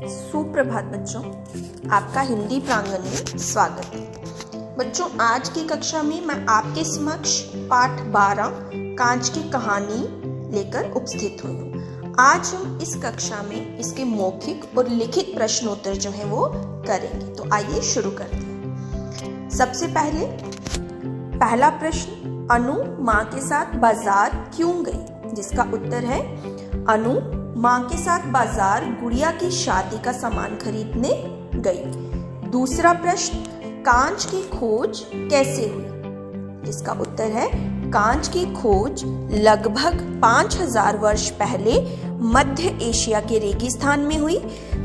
सुप्रभात बच्चों, आपका हिंदी प्रांगण में स्वागत है। बच्चों, आज की कक्षा में मैं आपके समक्ष पाठ 12 कांच की कहानी लेकर उपस्थित हुई हूँ। आज हम इस कक्षा में इसके मौखिक और लिखित प्रश्नोत्तर जो है वो करेंगे। तो आइए शुरू करते हैं। सबसे पहला प्रश्न, अनु माँ के साथ बाजार क्यों गई? जिसका उत्तर है अनु माँ के साथ बाजार गुड़िया की शादी का सामान खरीदने गई। दूसरा प्रश्न, कांच की खोज कैसे हुई? इसका उत्तर है कांच की खोज लगभग 5000 वर्ष पहले मध्य एशिया के रेगिस्तान में हुई,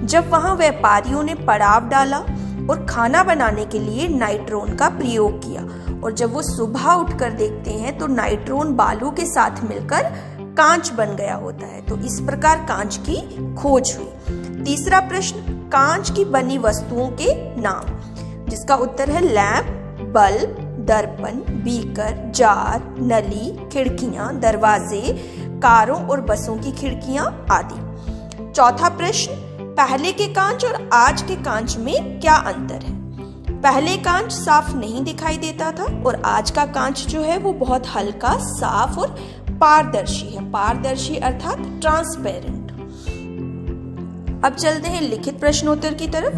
जब वहां व्यापारियों ने पड़ाव डाला और खाना बनाने के लिए नाइट्रोन का प्रयोग किया। और जब वो सुबह उठकर देखते हैं तो नाइट्रोन बालू के साथ मिलकर कांच बन गया होता है। तो इस प्रकार कांच की खोज हुई। तीसरा प्रश्न, कांच की बनी वस्तुओं के नाम। जिसका उत्तर है लैंप, बल्ब, दर्पण, बीकर, जार, नली, खिड़कियां, दरवाजे, कारों और बसों की खिड़कियां आदि। चौथा प्रश्न, पहले के कांच और आज के कांच में क्या अंतर है? पहले कांच साफ नहीं दिखाई देता था और आज का कांच जो है वो बहुत हल्का, साफ और पारदर्शी है। पारदर्शी अर्थात ट्रांसपेरेंट। अब चलते हैं लिखित प्रश्नोत्तर की तरफ।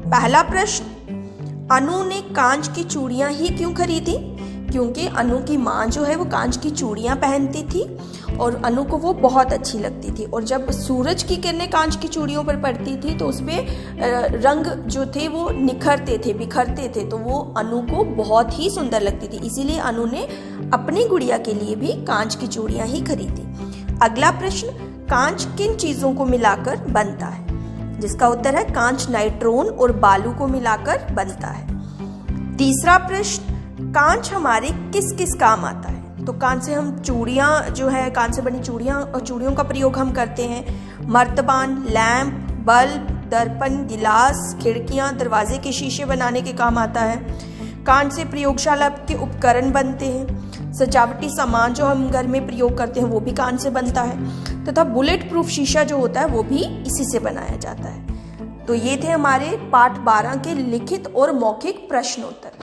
पहला प्रश्न, अनु ने कांच की चूड़ियां ही क्यों खरीदी? क्योंकि अनु की माँ जो है वो कांच की चूड़ियां पहनती थी और अनु को वो बहुत अच्छी लगती थी। और जब सूरज की किरणें कांच की चूड़ियों पर पड़ती थी तो उसपे रंग जो थे वो निखरते थे, बिखरते थे, तो वो अनु को बहुत ही सुंदर लगती थी। इसीलिए अनु ने अपनी गुड़िया के लिए भी कांच की चूड़ियां ही खरीदी। अगला प्रश्न, कांच किन चीजों को मिलाकर बनता है? जिसका उत्तर है कांच नाइट्रोन और बालू को मिलाकर बनता है। तीसरा प्रश्न, कांच हमारे किस किस काम आता है? तो कांच से हम चूड़ियां जो है, कांच से बनी चूड़ियों का प्रयोग हम करते हैं। मर्तबान, लैंप, बल्ब, दर्पण, गिलास, खिड़कियां, दरवाजे के शीशे बनाने के काम आता है। कांच से प्रयोगशाला के उपकरण बनते हैं। सजावटी सामान जो हम घर में प्रयोग करते हैं वो भी कांच से बनता है। तथा बुलेट प्रूफ शीशा जो होता है वो भी इसी से बनाया जाता है। तो ये थे हमारे पाठ 12 के लिखित और मौखिक प्रश्नोत्तर।